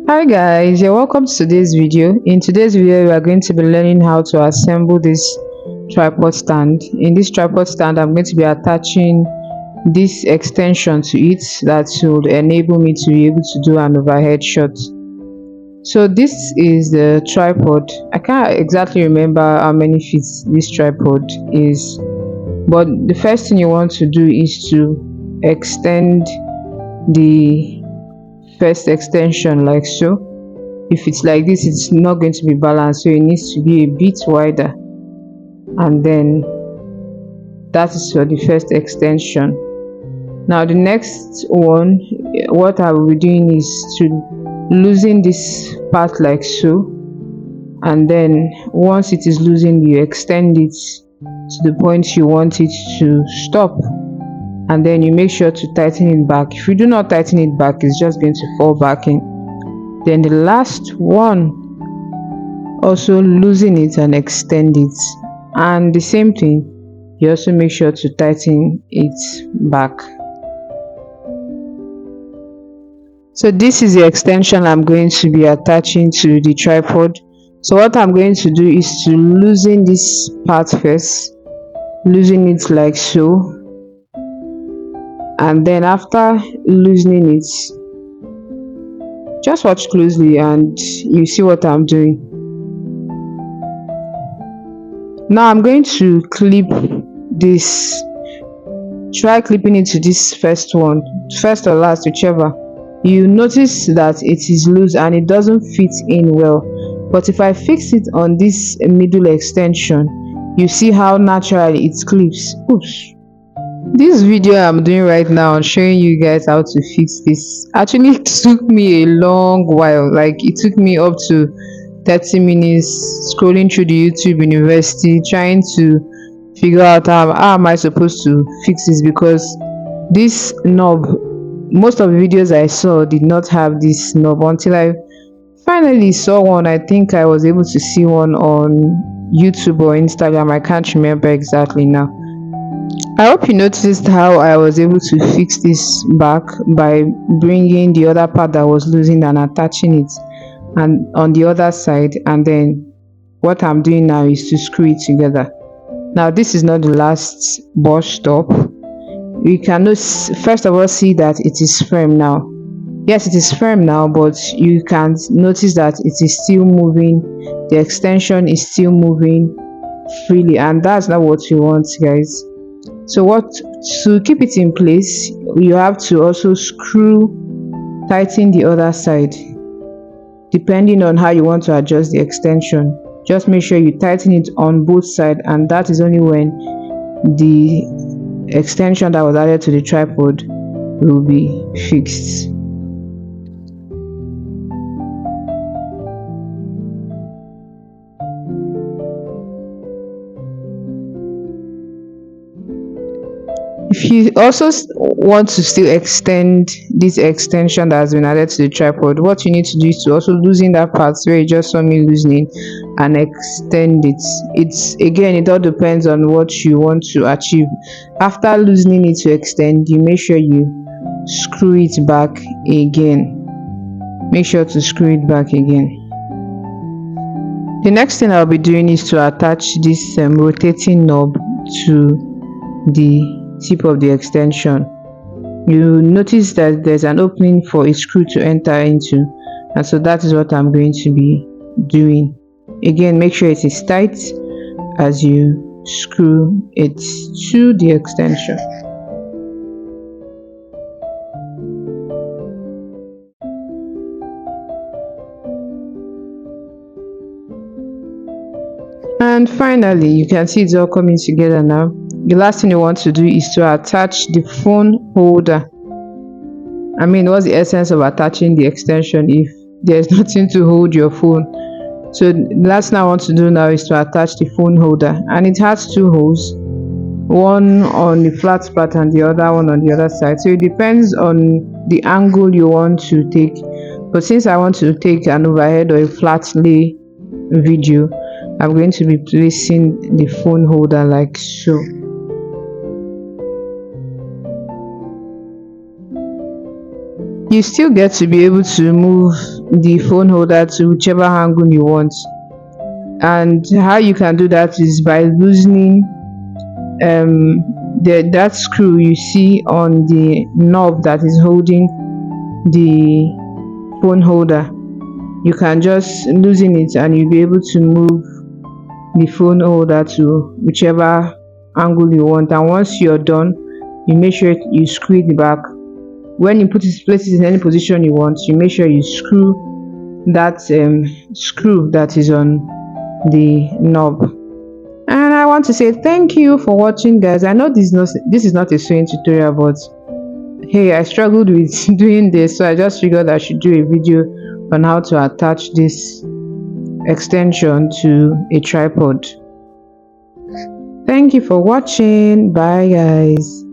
Hi guys, you're welcome to today's video. In today's video, we are going to be learning how to assemble this tripod stand. In this tripod stand, I'm going to be attaching this extension to it that will enable me to be able to do an overhead shot. So this is the tripod. I can't exactly remember how many feet this tripod is, but the first thing you want to do is to extend the first extension like so. If it's like this, it's not going to be balanced, so it needs to be a bit wider, and then that is for the first extension. Now the next one, what I will be doing is to loosen this part like so, and then once it is loosened, you extend it to the point you want it to stop, and then you make sure to tighten it back. If you do not tighten it back, it's just going to fall back in. Then the last one, also loosen it and extend it, and the same thing, you also make sure to tighten it back. So this is the extension I'm going to be attaching to the tripod. So what I'm going to do is to loosen this part first, loosen it like so, and then after loosening it, just watch closely and you see what I'm doing. Now I'm going to clip this, try clipping it to this first one, first or last, whichever. You notice that it is loose and it doesn't fit in well, but if I fix it on this middle extension, you see how naturally it clips. Oops. This video I'm doing right now, showing you guys how to fix this, actually took me a long while. Like it took me up to 30 minutes scrolling through the YouTube University, trying to figure out how am I supposed to fix this, because this knob, most of the videos I saw did not have this knob until I finally saw one. I think I was able to see one on YouTube or Instagram, I can't remember exactly now. I hope you noticed how I was able to fix this back by bringing the other part that was losing and attaching it and on the other side, and then what I'm doing now is to screw it together. Now this is not the last bus stop. You can first of all see that it is firm now. Yes, it is firm now, but you can notice that it is still moving. The extension is still moving freely, and that's not what you want, guys. So to keep it in place, you have to also tighten the other side depending on how you want to adjust the extension. Just make sure you tighten it on both sides, and that is only when the extension that was added to the tripod will be fixed. If you also want to still extend this extension that has been added to the tripod, what you need to do is to also loosen that part where you just saw me loosening and extend it. It all depends on what you want to achieve. After loosening it to extend, you make sure you screw it back again. Make sure to screw it back again. The next thing I'll be doing is to attach this rotating knob to the tip of the extension. You notice that there's an opening for a screw to enter into, and so that is what I'm going to be doing. Again, make sure it is tight as you screw it to the extension. And finally, you can see it's all coming together now. The last thing you want to do is to attach the phone holder. I mean, what's the essence of attaching the extension if there's nothing to hold your phone? So the last thing I want to do now is to attach the phone holder, and it has two holes, one on the flat part and the other one on the other side. So it depends on the angle you want to take, but since I want to take an overhead or a flat lay video, I'm going to be placing the phone holder like so. You still get to be able to move the phone holder to whichever angle you want. And how you can do that is by loosening that screw you see on the knob that is holding the phone holder. You can just loosen it and you'll be able to move the phone holder to whichever angle you want. And once you're done, you make sure you screw it back. When you place it in any position you want, you make sure you screw that screw that is on the knob. And I want to say thank you for watching, guys. I know this is not a sewing tutorial, but hey, I struggled with doing this, so I just figured I should do a video on how to attach this extension to a tripod. Thank you for watching. Bye, guys.